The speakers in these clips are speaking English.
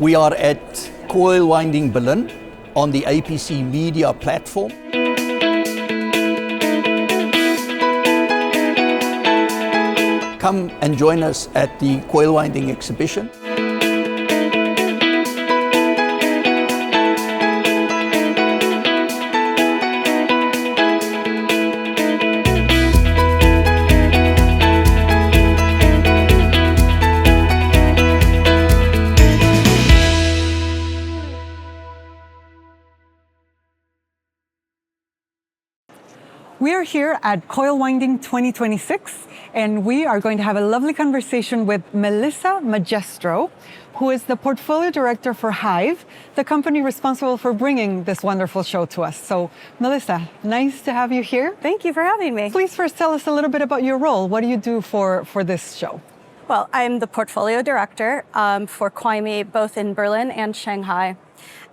We are at Coil Winding Berlin on the APC Media platform. Come and join us at the coil winding exhibition. We are here at Coil Winding 2026, and we are going to have a lovely conversation with Melissa Magestro, who is the Portfolio Director for Hive, the company responsible for bringing this wonderful show to us. So, Melissa, nice to have you here. Thank you for having me. Please first tell us a little bit about your role. What do you do for this show? Well, I'm the Portfolio Director for CWIEME, both in Berlin and Shanghai.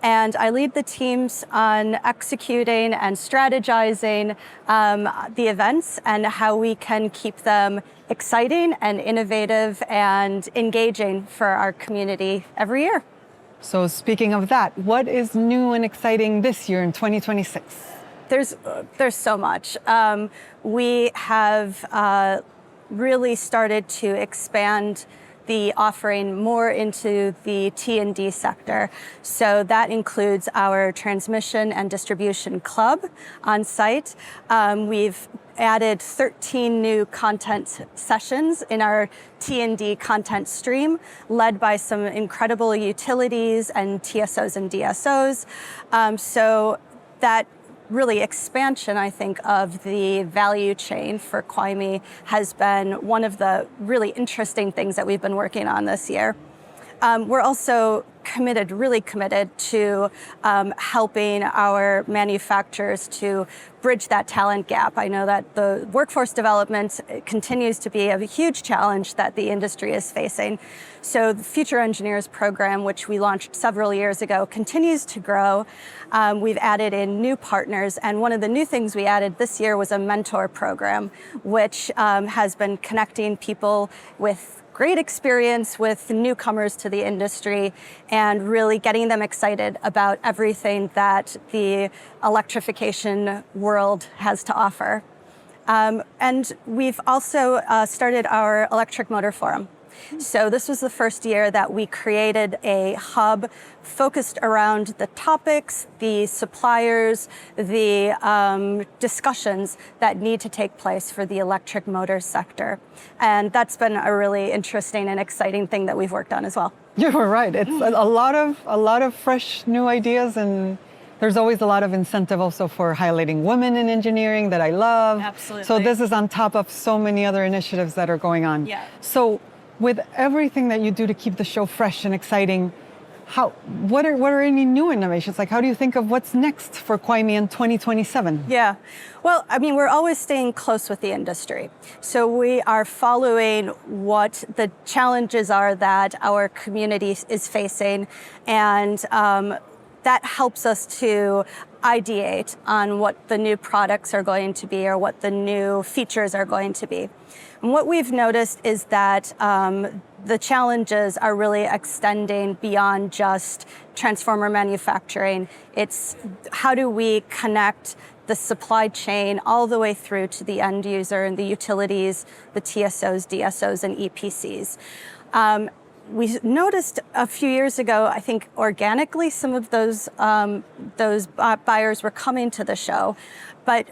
And I lead the teams on executing and strategizing the events and how we can keep them exciting and innovative and engaging for our community every year. So speaking of that, what is new and exciting this year in 2026? There's so much. We have really started to expand the offering more into the T&D sector. So that includes our transmission and distribution club on site. We've added 13 new content sessions in our T&D content stream, led by some incredible utilities and TSOs and DSOs. So that really expansion, I think, of the value chain for CWIEME has been one of the really interesting things that we've been working on this year. We're also really committed to helping our manufacturers to bridge that talent gap. I know that the workforce development continues to be a huge challenge that the industry is facing. So the Future Engineers program, which we launched several years ago, continues to grow. We've added in new partners, and one of the new things we added this year was a mentor program, which has been connecting people with great experience with newcomers to the industry and really getting them excited about everything that the electrification world has to offer. And we've also started our electric motor forum. So this was the first year that we created a hub focused around the topics, the suppliers, the discussions that need to take place for the electric motor sector. And that's been a really interesting and exciting thing that we've worked on as well. You were right. It's a lot of fresh new ideas, and there's always a lot of incentive also for highlighting women in engineering that I love. Absolutely. So this is on top of so many other initiatives that are going on. Yeah. So with everything that you do to keep the show fresh and exciting, what are any new innovations? Like, how do you think of what's next for CWIEME in 2027? Yeah, well, I mean, we're always staying close with the industry. So we are following what the challenges are that our community is facing, and that helps us to ideate on what the new products are going to be or what the new features are going to be. And what we've noticed is that the challenges are really extending beyond just transformer manufacturing. It's how do we connect the supply chain all the way through to the end user and the utilities, the TSOs, DSOs, and EPCs. We noticed a few years ago, I think organically, some of those buyers were coming to the show, but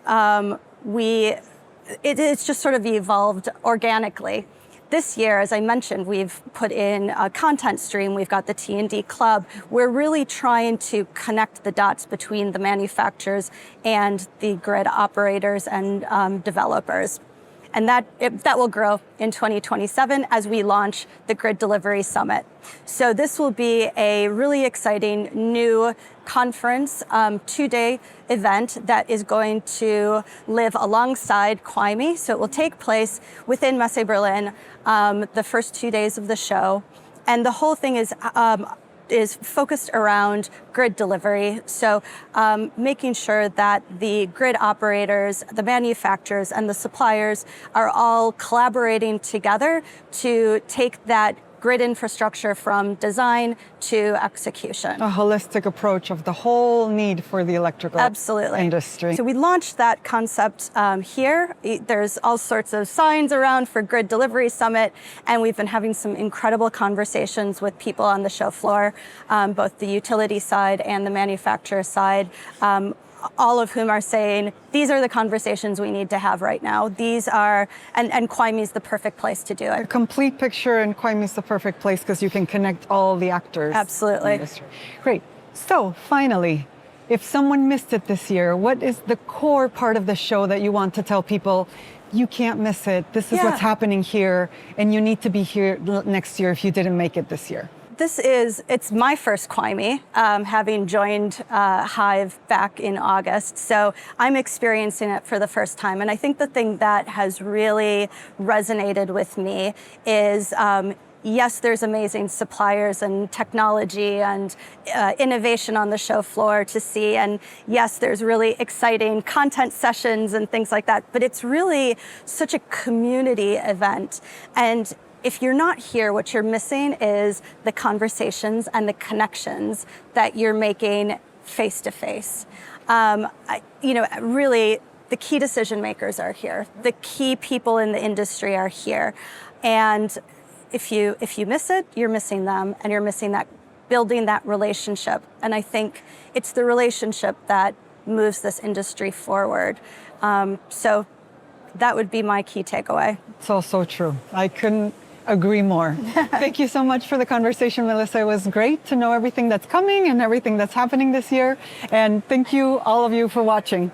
it's just sort of evolved organically. This year, as I mentioned, we've put in a content stream. We've got the T&D Club. We're really trying to connect the dots between the manufacturers and the grid operators and developers. And that will grow in 2027 as we launch the Grid Delivery Summit. So this will be a really exciting new conference, 2-day event that is going to live alongside CWIEME. So it will take place within Messe Berlin the first 2 days of the show. And the whole thing is focused around grid delivery. So making sure that the grid operators, the manufacturers, and the suppliers are all collaborating together to take that grid infrastructure from design to execution. A holistic approach of the whole need for the electrical Absolutely. industry. So we launched that concept here. There's all sorts of signs around for Grid Delivery Summit, and we've been having some incredible conversations with people on the show floor, both the utility side and the manufacturer side, all of whom are saying, these are the conversations we need to have right now. These are, and CWIEME is the perfect place to do it. A complete picture, and CWIEME is the perfect place because you can connect all the actors. Absolutely. Great. So finally, if someone missed it this year, what is the core part of the show that you want to tell people? You can't miss it. This is what's happening here, and you need to be here next year if you didn't make it this year. It's my first CWIEME, having joined Hive back in August. So I'm experiencing it for the first time. And I think the thing that has really resonated with me is, yes, there's amazing suppliers and technology and innovation on the show floor to see. And yes, there's really exciting content sessions and things like that. But it's really such a community event. And if you're not here, what you're missing is the conversations and the connections that you're making face to face. Really, the key decision makers are here. The key people in the industry are here. And if you miss it, you're missing them, and you're missing that, building that relationship. And I think it's the relationship that moves this industry forward. So that would be my key takeaway. It's all so true. I couldn't agree more. Thank you so much for the conversation, Melissa. It was great to know everything that's coming and everything that's happening this year. And thank you, all of you, for watching.